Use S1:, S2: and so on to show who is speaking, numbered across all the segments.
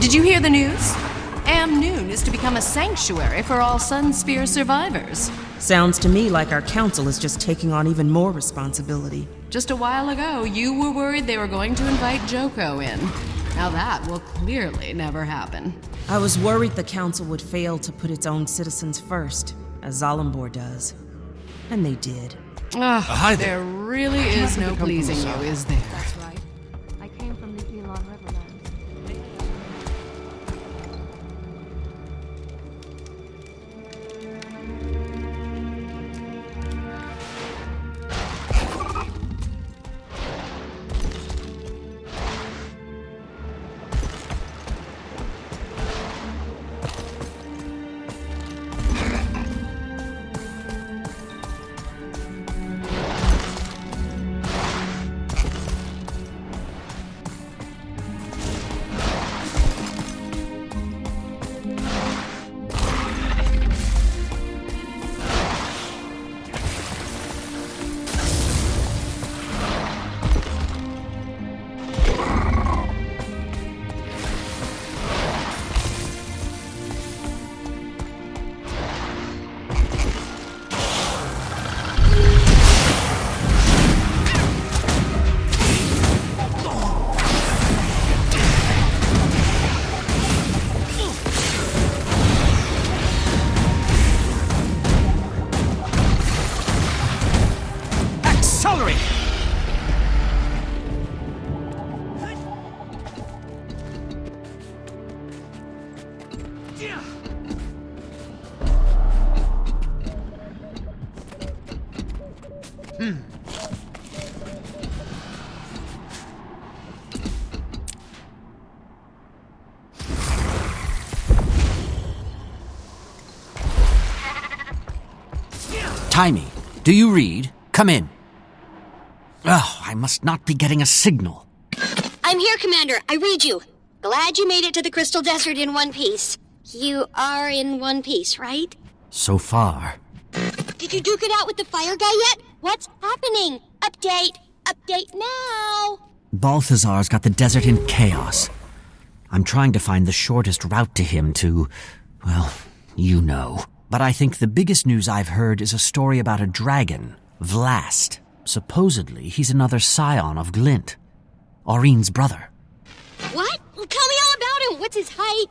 S1: Did you hear the news? Amnoon is to become a sanctuary for all Sunspear survivors.
S2: Sounds to me like our council is just taking on even more responsibility.
S1: Just a while ago, you were worried they were going to invite Joko in. Now that will clearly never happen.
S2: I was worried the council would fail to put its own citizens first, as Zalimbor does. And they did.
S1: Hi there. There really is no pleasing you, is there?
S3: That's right. I came from the Elon Riverlands.
S4: Timey, do you read? Come in. Oh, I must not be getting a signal.
S5: I'm here, Commander. I read you. Glad you made it to the Crystal Desert in one piece. You are in one piece, right?
S4: So far.
S5: Did you duke it out with the fire guy yet? What's happening? Update. Update now.
S4: Balthazar's got the desert in chaos. I'm trying to find the shortest route to him to, well, you know. But I think the biggest news I've heard is a story about a dragon, Vlast. Supposedly, he's another scion of Glint, Aurine's brother.
S5: What? Well, tell me all about him. What's his height?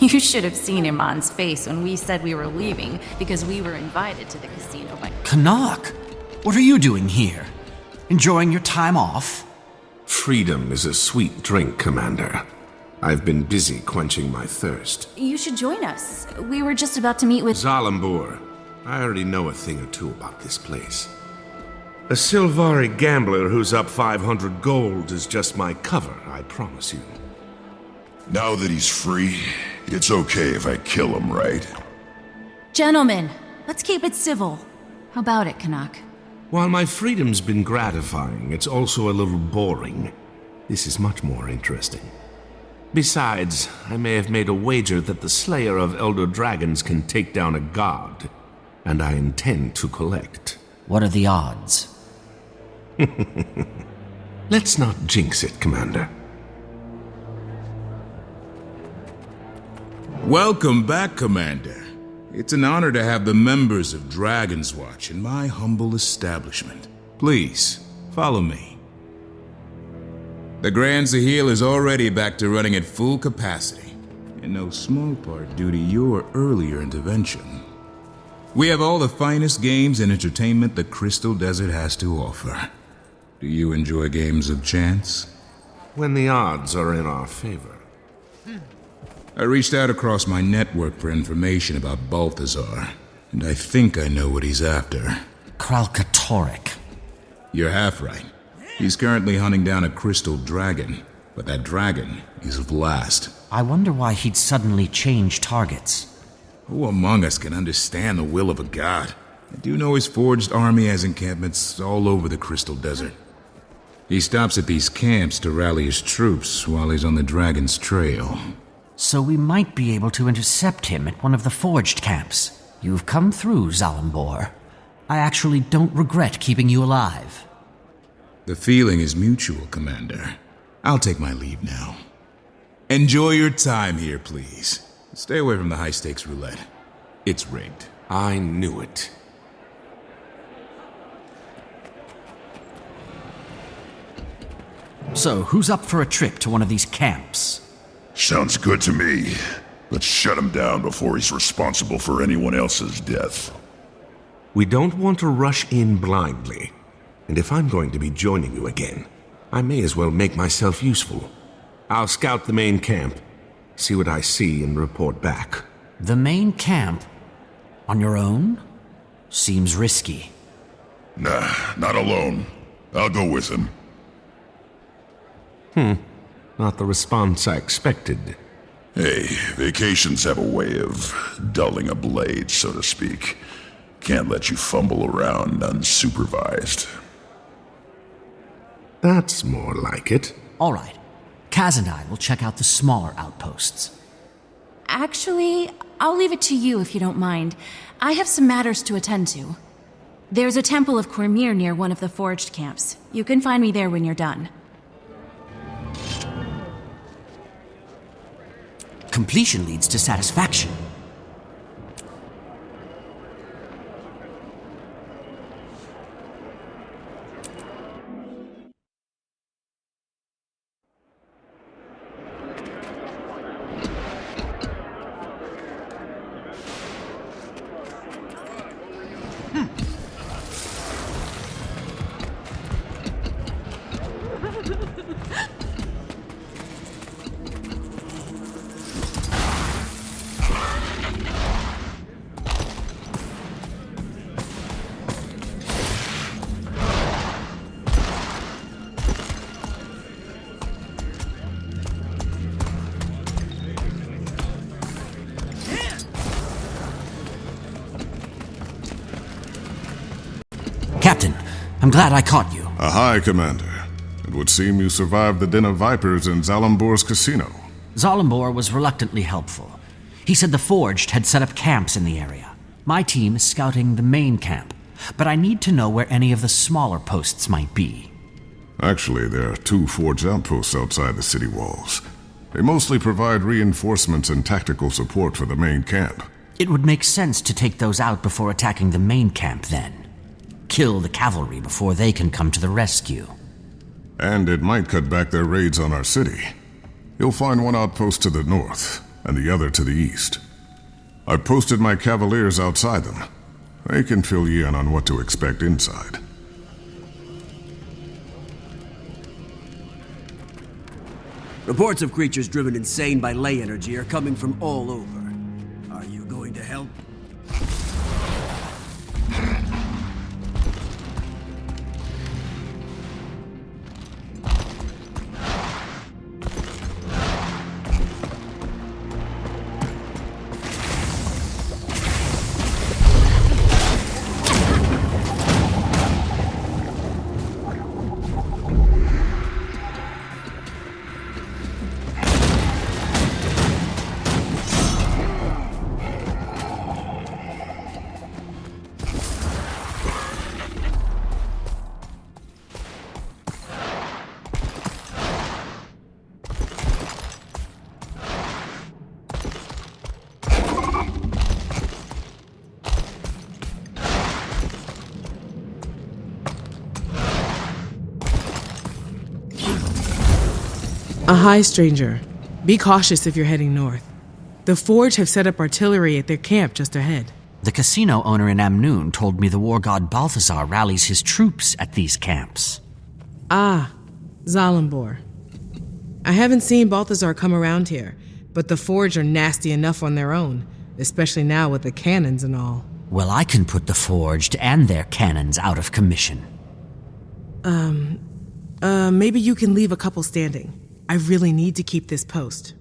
S6: You should have seen Iman's face when we said we were leaving because we were invited to the casino by...
S4: Canuck, what are you doing here? Enjoying your time off?
S7: Freedom is a sweet drink, Commander. I've been busy quenching my thirst.
S6: You should join us. We were just about to meet with...
S7: Zalimbor. I already know a thing or two about this place. A Sylvari gambler who's up 500 gold is just my cover, I promise you.
S8: Now that he's free, it's okay if I kill him, right?
S6: Gentlemen, Let's keep it civil. How about it, Canuck?
S7: While my freedom's been gratifying, it's also a little boring. This is much more interesting. Besides, I may have made a wager that the slayer of elder dragons can take down a god, and I intend to collect.
S4: What are the odds?
S7: Let's not jinx it, Commander.
S8: Welcome back, Commander. It's an honor to have the members of Dragon's Watch in my humble establishment. Please, follow me. The Grand Sahil is already back to running at full capacity, in no small part due to your earlier intervention. We have all the finest games and entertainment the Crystal Desert has to offer. Do you enjoy games of chance?
S7: When the odds are in our favor.
S8: I reached out across my network for information about Balthazar, and I think I know what he's after.
S4: Kralkatorrik.
S8: You're half right. He's currently hunting down a crystal dragon, but that dragon is Vlast.
S4: I wonder why he'd suddenly change targets.
S8: Who among us can understand the will of a god? I do know his forged army has encampments all over the Crystal Desert. He stops at these camps to rally his troops while he's on the dragon's trail.
S4: So we might be able to intercept him at one of the forged camps. You've come through, Zalimbor. I actually don't regret keeping you alive.
S8: The feeling is mutual, Commander. I'll take my leave now. Enjoy your time here, please. Stay away from the high-stakes roulette. It's rigged.
S7: I knew it.
S4: So, who's up for a trip to one of these camps?
S9: Sounds good to me. Let's shut him down before he's responsible for anyone else's death.
S7: We don't want to rush in blindly. And if I'm going to be joining you again, I may as well make myself useful. I'll scout the main camp, see what I see, and report back.
S4: The main camp? On your own? Seems risky.
S9: Nah, not alone. I'll go with him.
S7: Not the response I expected.
S9: Hey, vacations have a way of dulling a blade, so to speak. Can't let you fumble around unsupervised.
S7: That's more like it.
S4: All right. Kaz and I will check out the smaller outposts.
S6: Actually, I'll leave it to you if you don't mind. I have some matters to attend to. There's a temple of Cormyr near one of the forged camps. You can find me there when you're done.
S4: Completion leads to satisfaction. Captain, I'm glad I caught you.
S10: Aye, Commander. It would seem you survived the Den of Vipers in Zalimbor's casino.
S4: Zalimbor was reluctantly helpful. He said the Forged had set up camps in the area. My team is scouting the main camp, but I need to know where any of the smaller posts might be.
S10: Actually, there are 2 forged outposts outside the city walls. They mostly provide reinforcements and tactical support for the main camp.
S4: It would make sense to take those out before attacking the main camp then. Kill the cavalry before they can come to the rescue.
S10: And it might cut back their raids on our city. You'll find one outpost to the north, and the other to the east. I've posted my cavaliers outside them. They can fill you in on what to expect inside.
S11: Reports of creatures driven insane by ley energy are coming from all over. Are you going to help?
S12: Hi, stranger. Be cautious if you're heading north. The Forge have set up artillery at their camp just ahead.
S4: The casino owner in Amnoon told me the war god Balthazar rallies his troops at these camps.
S12: Ah, Zalimbor. I haven't seen Balthazar come around here, but the Forge are nasty enough on their own, especially now with the cannons and all.
S4: Well, I can put the Forged and their cannons out of commission.
S12: Maybe you can leave a couple standing. I really need to keep this post.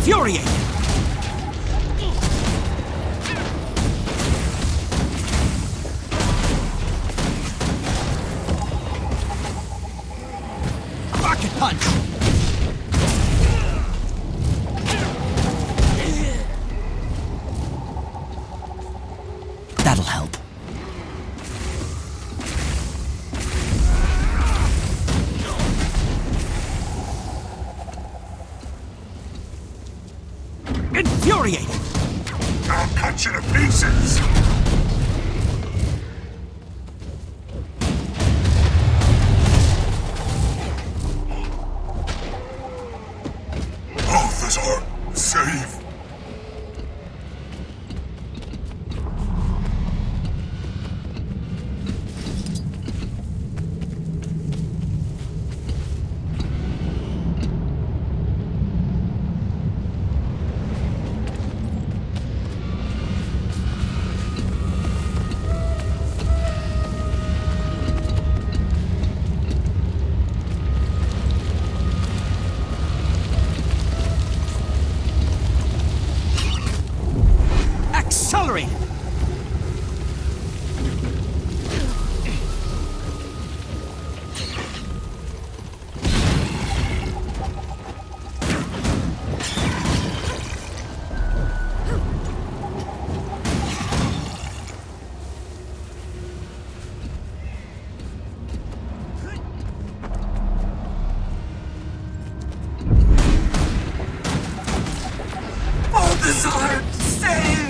S11: Infuriated! Rocket punch!
S4: That'll help.
S11: Infuriating!
S9: I'll cut you to pieces! Balthazar, save!
S11: Accelerate!
S9: Balthazar, save!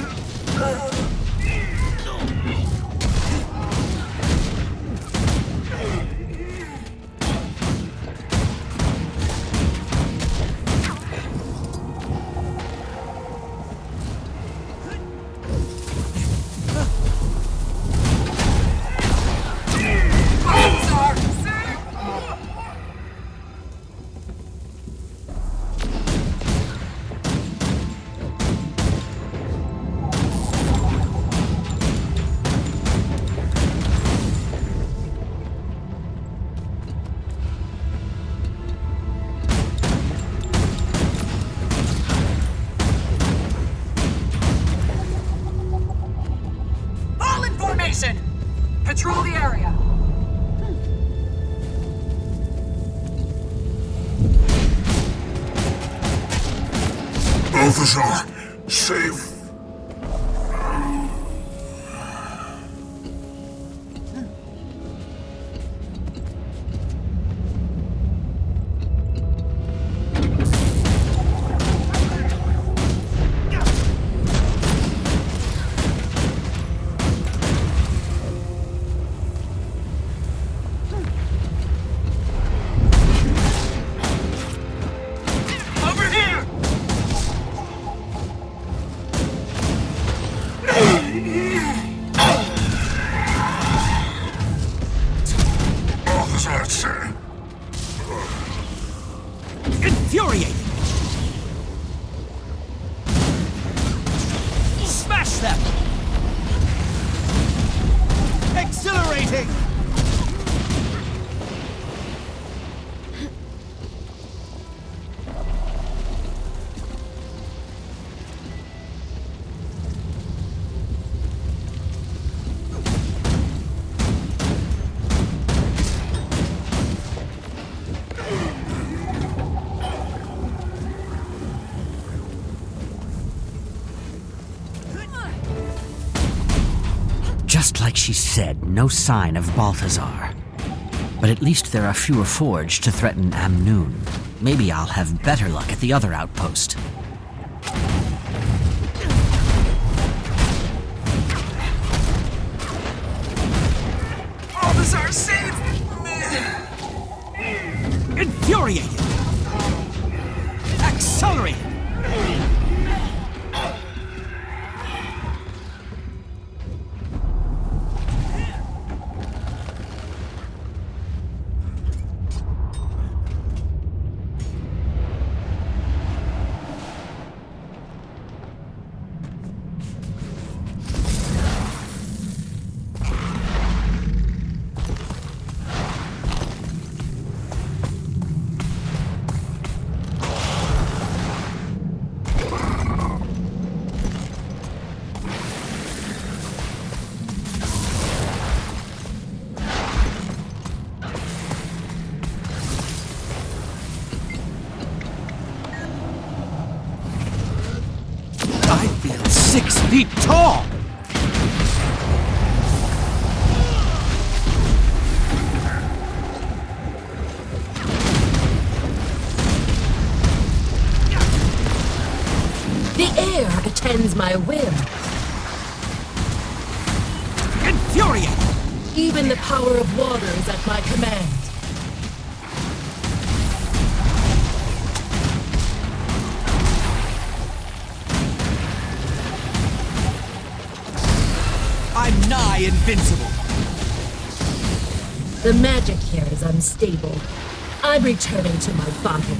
S13: Patrol the area.
S9: Balthazar, save!
S11: Infuriating! Smash them! Exhilarating!
S4: Just like she said, no sign of Balthazar. But at least there are fewer forged to threaten Amnoon. Maybe I'll have better luck at the other outpost.
S14: Balthazar, save me!
S4: Infuriated! Accelerate! I feel 6 feet tall!
S15: The air attends my whim.
S4: Infuriate!
S15: Even the power of water is at my command.
S4: I'm nigh invincible.
S15: The magic here is unstable. I'm returning to my bottle.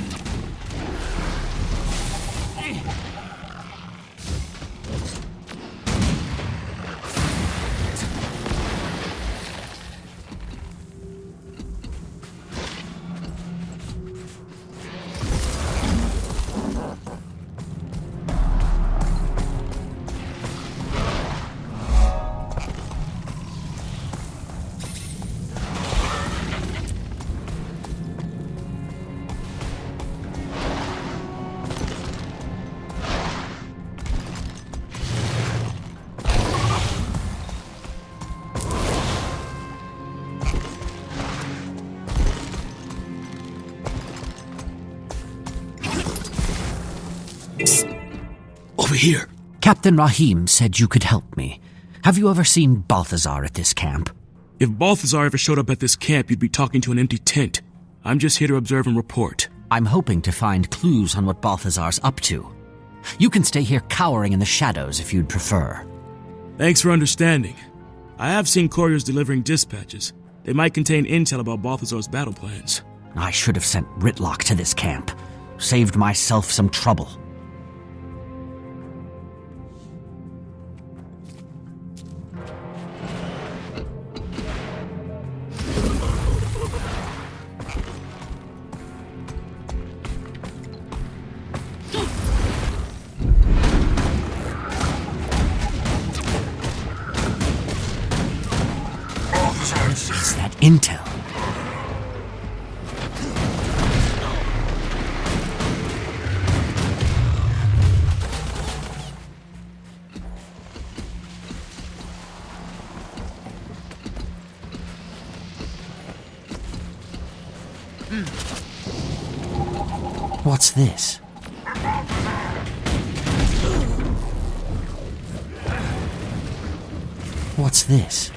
S4: Over here. Captain Rahim said you could help me. Have you ever seen Balthazar at this camp?
S16: If Balthazar ever showed up at this camp, you'd be talking to an empty tent. I'm just here to observe and report.
S4: I'm hoping to find clues on what Balthazar's up to. You can stay here cowering in the shadows if you'd prefer.
S16: Thanks for understanding. I have seen couriers delivering dispatches. They might contain intel about Balthazar's battle plans.
S4: I should have sent Ritlock to this camp. Saved myself some trouble. Is that intel? What's this? What's this?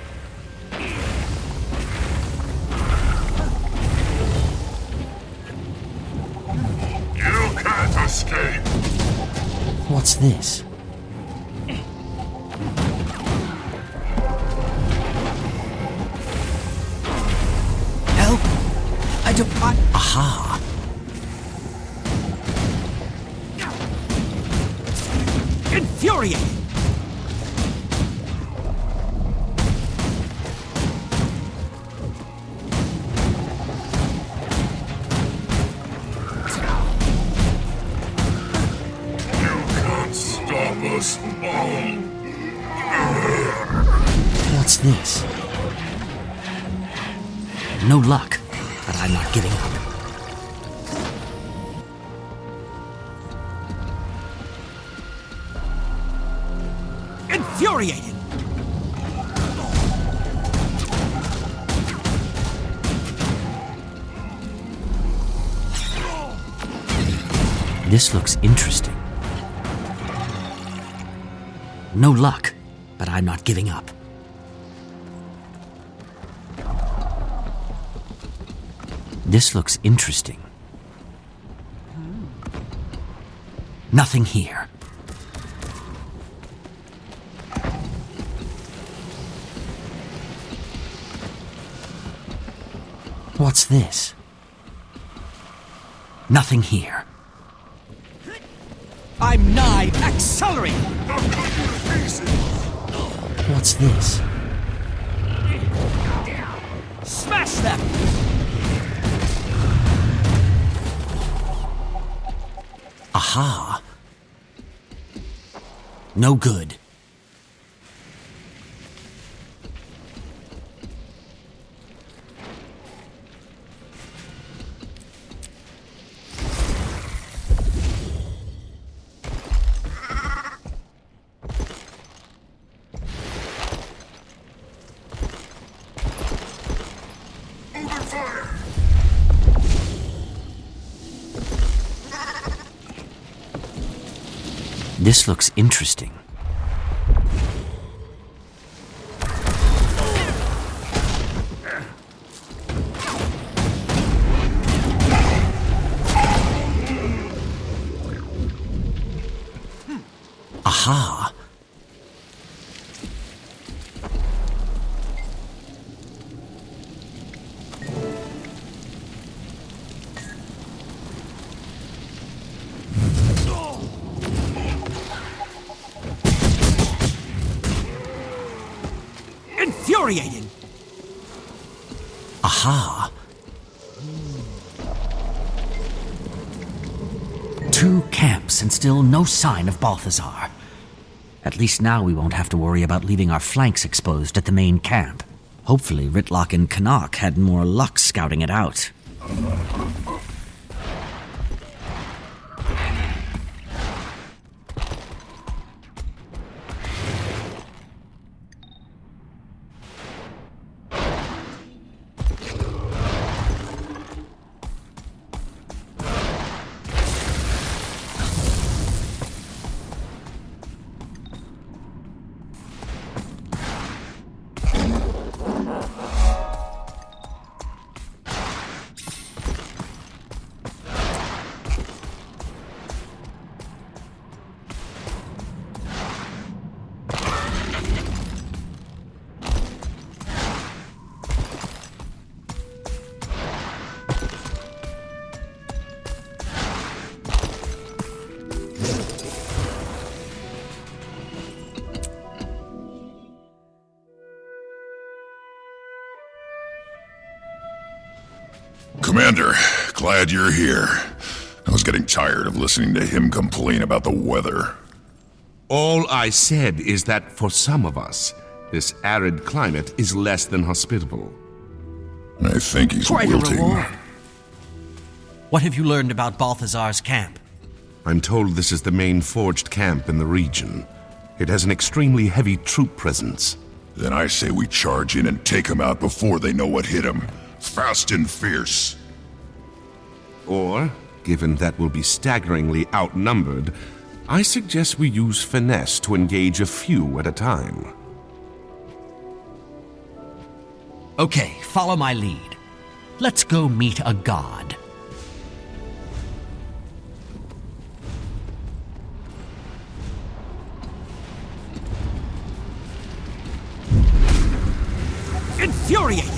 S9: You can't escape!
S4: What's this? Help! I don't... Aha! Infuriating!
S9: Stop us all!
S4: What's this? No luck, but I'm not giving up. Infuriated! This looks interesting. No luck, but I'm not giving up. This looks interesting. Nothing here. What's this? Nothing here.
S17: I'm nigh. Accelerate!
S4: What's this?
S17: Smash them!
S4: Aha! No good. This looks interesting. Aha!
S17: Infuriating!
S4: Aha! 2 camps and still no sign of Balthazar. At least now we won't have to worry about leaving our flanks exposed at the main camp. Hopefully Rytlock and Canuck had more luck scouting it out.
S9: Commander, glad you're here. I was getting tired of listening to him complain about the weather.
S7: All I said is that for some of us, this arid climate is less than hospitable.
S9: I think he's
S4: Quite a
S9: wilting.
S4: reward. What have you learned about Balthazar's camp?
S7: I'm told this is the main forged camp in the region. It has an extremely heavy troop presence.
S9: Then I say we charge in and take him out before they know what hit him. Fast and fierce.
S7: Or, given that we'll be staggeringly outnumbered, I suggest we use finesse to engage a few at a time.
S4: Okay, follow my lead. Let's go meet a god.
S17: Infuriating!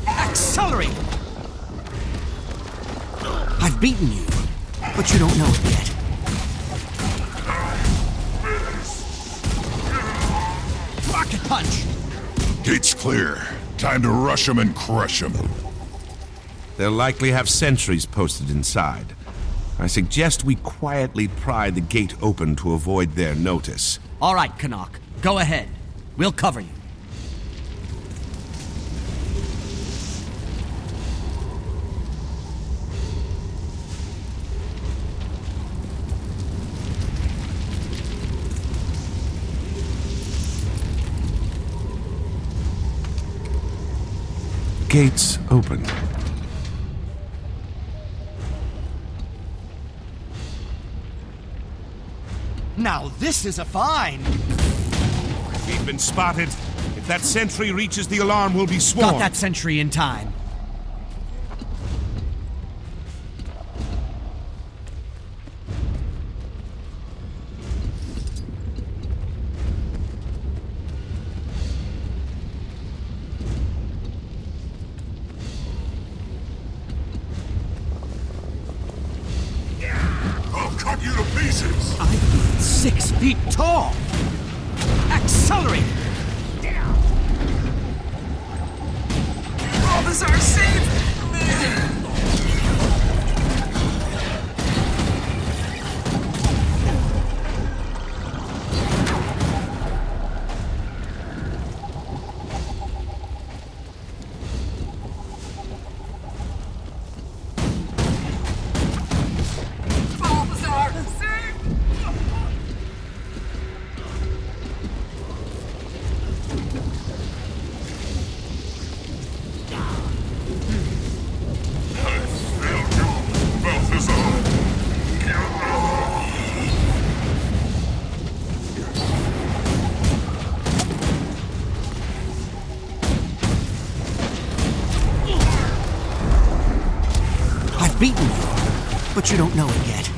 S17: Accelerate!
S4: I've beaten you, but you don't know it yet.
S17: Rocket punch!
S9: Gate's clear. Time to rush him and crush him.
S7: They'll likely have sentries posted inside. I suggest we quietly pry the gate open to avoid their notice.
S4: All right, Canuck, go ahead. We'll cover you.
S7: Gates open.
S17: Now this is a find.
S7: We've been spotted. If that sentry reaches the alarm, we'll be swarmed.
S17: Got that sentry in time.
S9: I'll cut you to pieces!
S17: I'm 6 feet tall! Accelerate!
S14: Officer, save me! Officer, save!
S17: I've beaten you, but you don't know it yet.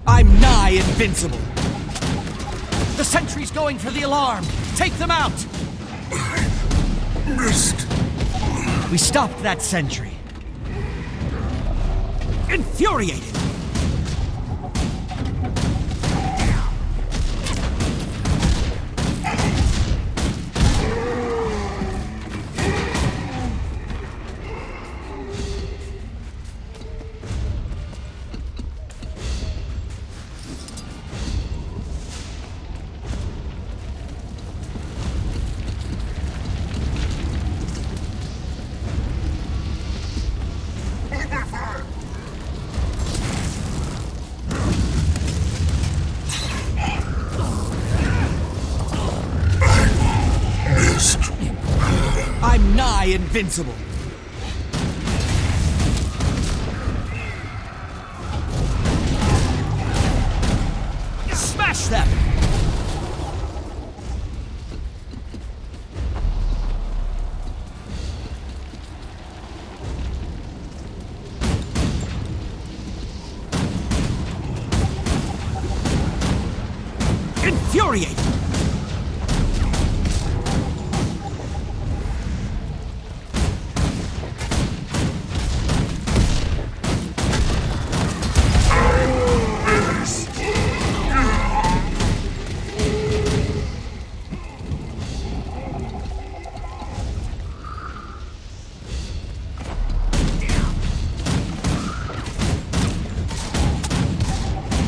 S17: I'm nigh invincible. The sentry's going for the alarm. Take them out.
S9: Missed.
S17: We stopped that sentry. Infuriated. I'm nigh invincible. Smash them! Infuriate!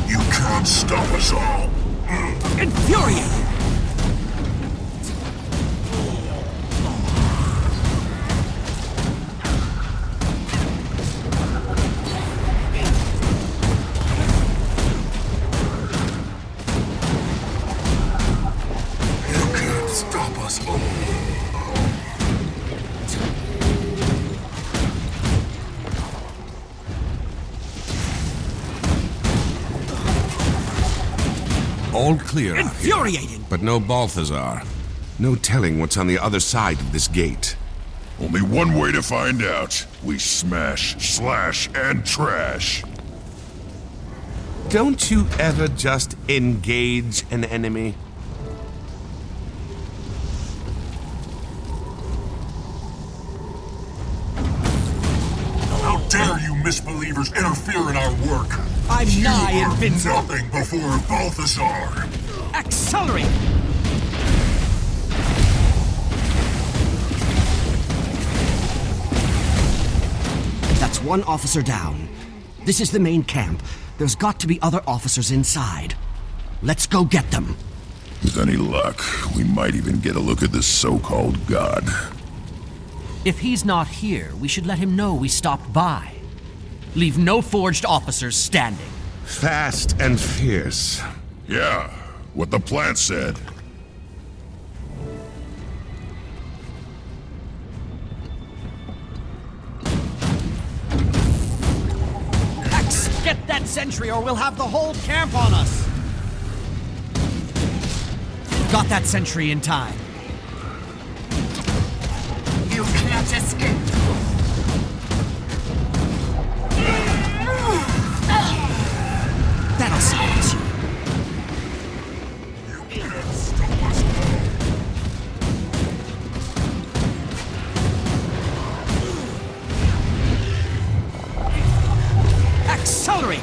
S9: You can't stop us all.
S17: Infuriate!
S9: You can't stop us all.
S7: All clear out here.
S17: Infuriating!
S7: But no Balthazar. No telling what's on the other side of this gate.
S9: Only one way to find out. We smash, slash, and trash.
S7: Don't you ever just engage an enemy?
S18: interfere in our work.
S17: I'm nigh
S18: You are
S17: invincible.
S18: nothing before Balthazar.
S17: Accelerate!
S4: That's one officer down. This is the main camp. There's got to be other officers inside. Let's go get them.
S9: With any luck, we might even get a look at this so-called god.
S4: If he's not here, we should let him know we stopped by. Leave no forged officers standing.
S7: Fast and fierce.
S9: Yeah, what the plant said.
S17: X, get that sentry or we'll have the whole camp on us! Got that sentry in time.
S14: You can't escape.
S4: That'll silence you.
S17: Accelerate!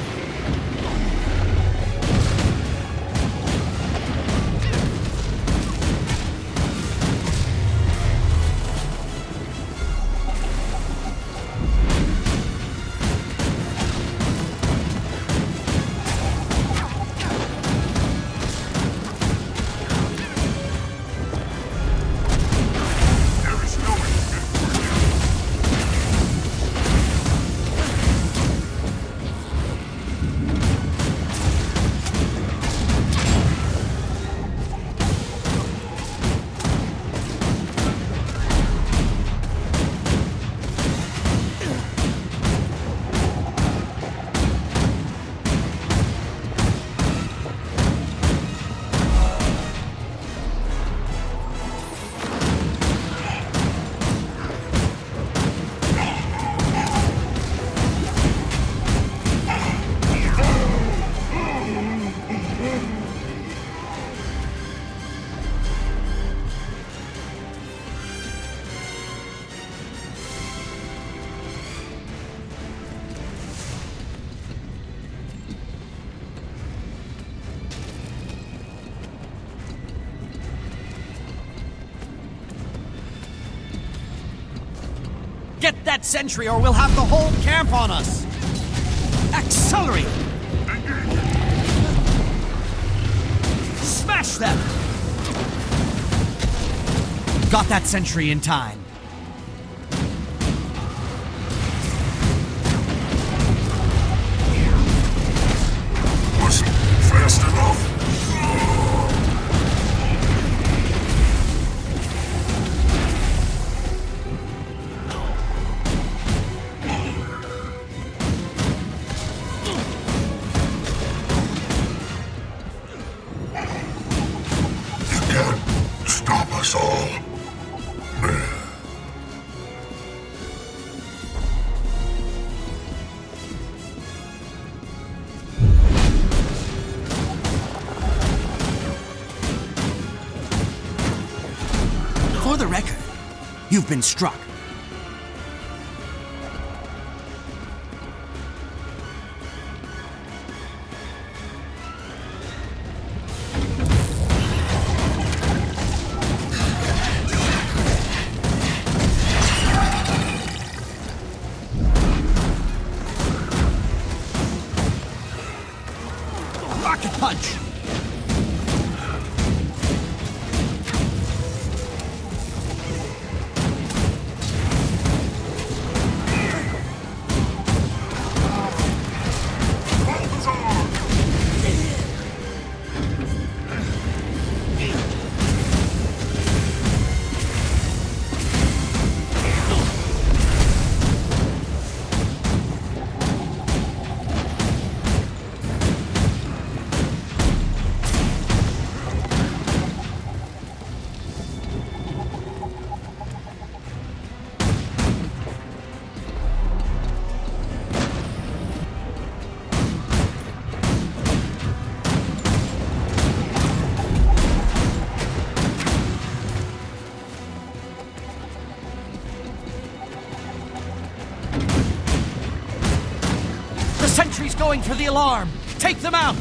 S17: Get that sentry or we'll have the whole camp on us! Accelerate! Smash them! Got that sentry in time.
S18: Wasn't fast enough. Stop us all.
S17: For the record, you've been struck. Rocket punch! going for the alarm! Take them out!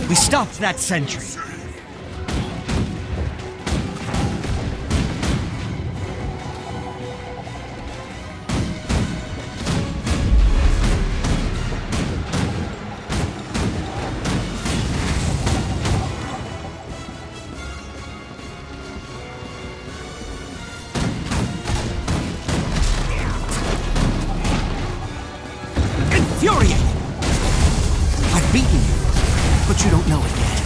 S17: We stopped that sentry. Infuriating! I've beaten you, but you don't know it yet.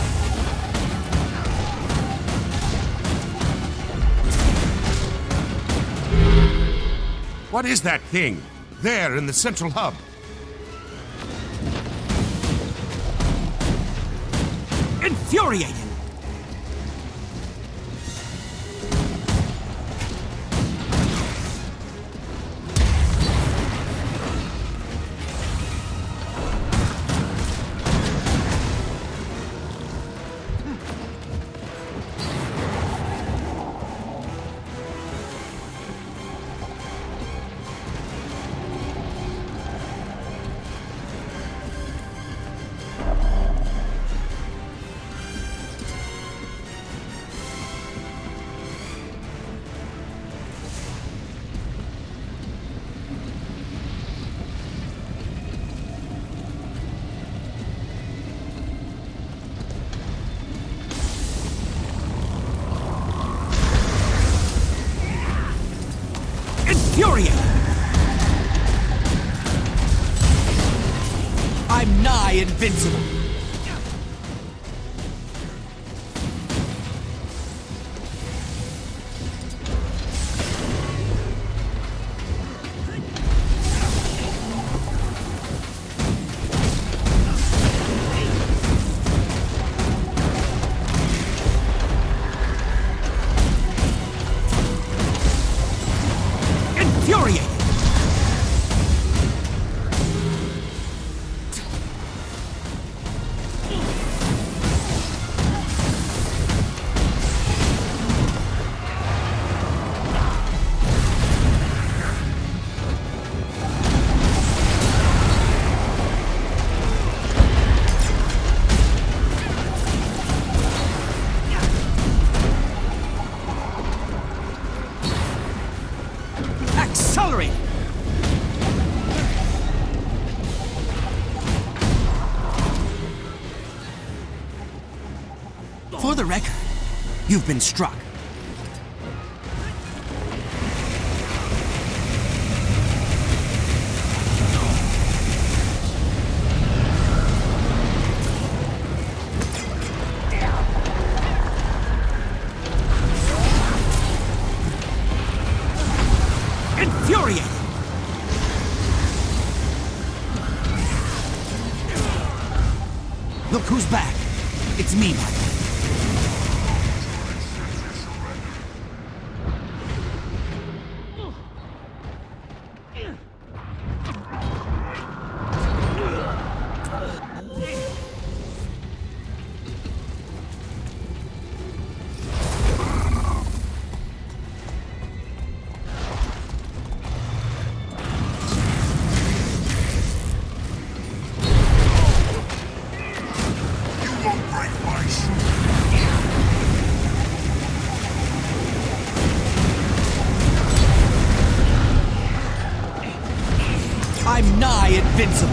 S7: What is that thing? There in the central hub.
S17: Infuriating! Infuriating! I'm nigh invincible. Infuriating! Accelerate! For the record, you've been struck. Infuriating! Look who's back. It's me, my friend. I'm nigh invincible.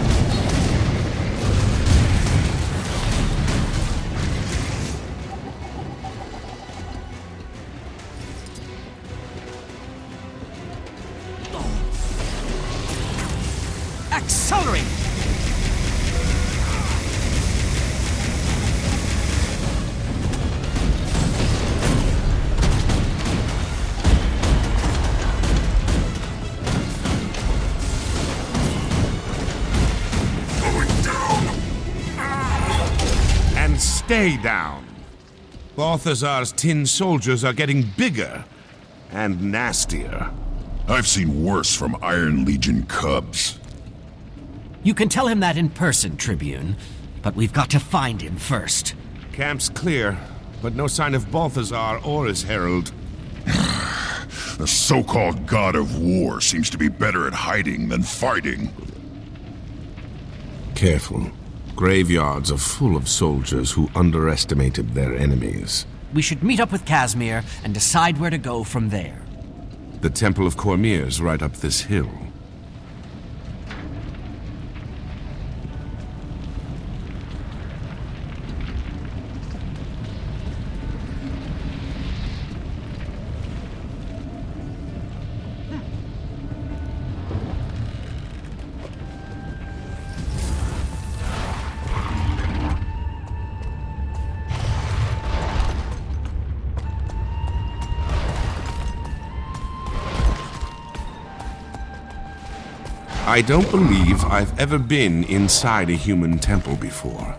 S17: Accelerate!
S7: Stay down. Balthazar's tin soldiers are getting bigger and nastier.
S9: I've seen worse from Iron Legion cubs.
S4: You can tell him that in person, Tribune, but we've got to find him first.
S7: Camp's clear, but no sign of Balthazar or his herald.
S9: The so-called god of war seems to be better at hiding than fighting.
S7: careful. Graveyards are full of soldiers who underestimated their enemies.
S17: We should meet up with Casimir and decide where to go from there.
S7: The Temple of Cormyr's right up this hill. I don't believe I've ever been inside a human temple before.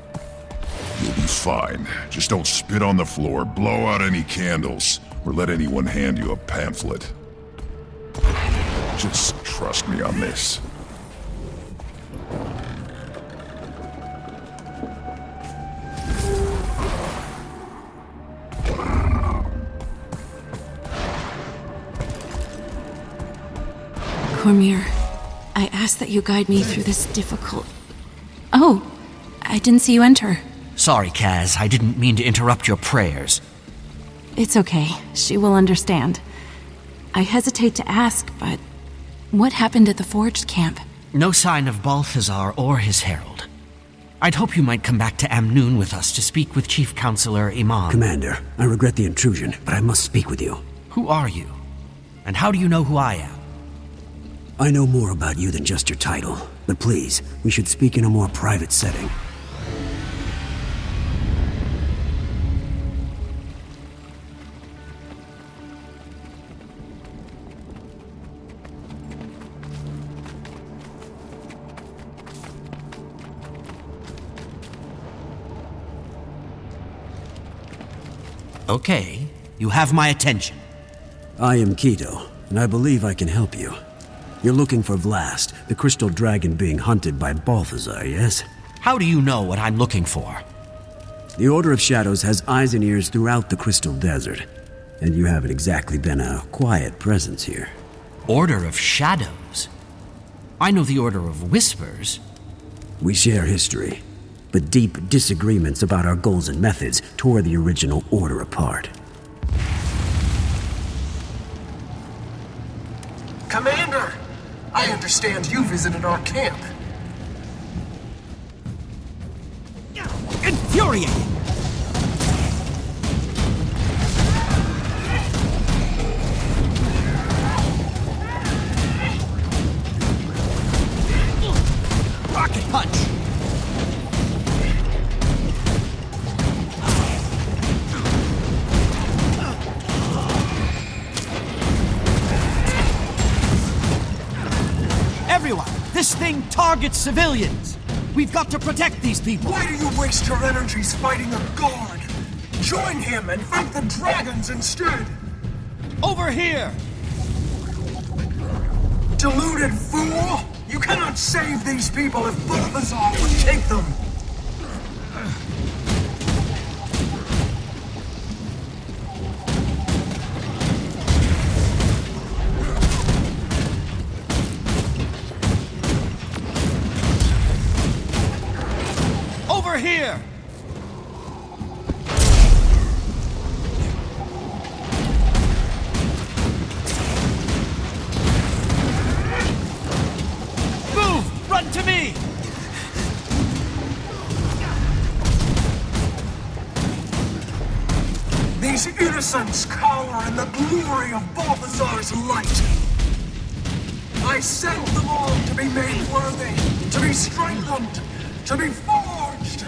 S9: You'll be fine. Just don't spit on the floor, blow out any candles, or let anyone hand you a pamphlet. Just trust me on this.
S6: Cormyr, I ask that you guide me through this difficult... Oh, I didn't see you enter.
S4: Sorry, Kaz. I didn't mean to interrupt your prayers.
S6: It's okay. She will understand. I hesitate to ask, but what happened at the Forged camp?
S4: No sign of Balthazar or his herald. I'd hope you might come back to Amnoon with us to speak with Chief Counselor Iman.
S11: Commander, I regret the intrusion, but I must speak with you.
S4: Who are you? And how do you know who I am?
S11: I know more about you than just your title, but please, we should speak in a more private setting.
S4: Okay, you have my attention.
S11: I am Keto, and I believe I can help you. You're looking for Vlast, the crystal dragon being hunted by Balthazar, yes?
S4: How do you know what I'm looking for?
S11: The Order of Shadows has eyes and ears throughout the Crystal Desert, and you haven't exactly been a quiet presence here.
S4: Order of Shadows? I know the Order of Whispers.
S11: We share history, but deep disagreements about our goals and methods tore the original Order apart.
S14: Commander! I understand you visited our camp.
S17: Infuriating! Rocket punch! Everyone, this thing targets civilians. We've got to protect these people.
S14: Why do you waste your energies fighting a guard? Join him and fight the dragons instead!
S17: Over here!
S14: Deluded fool! You cannot save these people if Balthazar would take them!
S17: Over here! Move! Run to me!
S14: These innocents cower in the glory of Balthazar's light! I sent them all to be made worthy, to be strengthened, to be forged!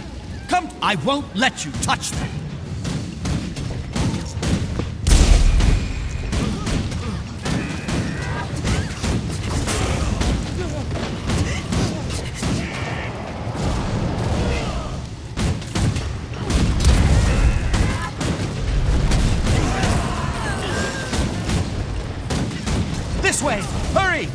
S17: Come, I won't let you touch them! This way! Hurry!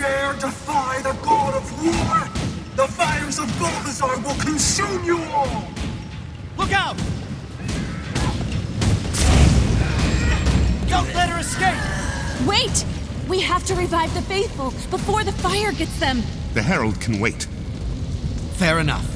S14: dare defy the god of war, the fires of Balthazar will consume you all!
S17: Look out! Don't let her escape!
S6: Wait! We have to revive the faithful before the fire gets them.
S7: The Herald can wait.
S17: Fair enough.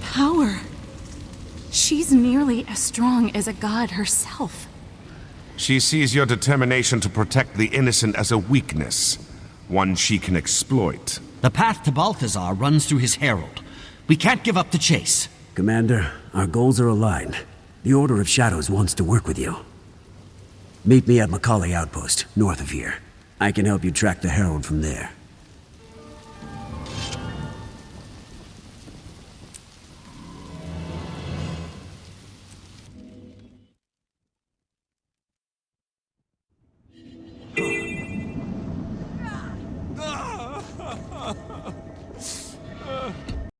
S6: Power. She's nearly as strong as a god herself.
S7: She sees your determination to protect the innocent as a weakness, one she can exploit.
S4: The path to Balthazar runs through his herald. We can't give up the chase.
S11: Commander, our goals are aligned. The Order of Shadows wants to work with you. Meet me at Macaulay Outpost, north of here. I can help you track the Herald from there.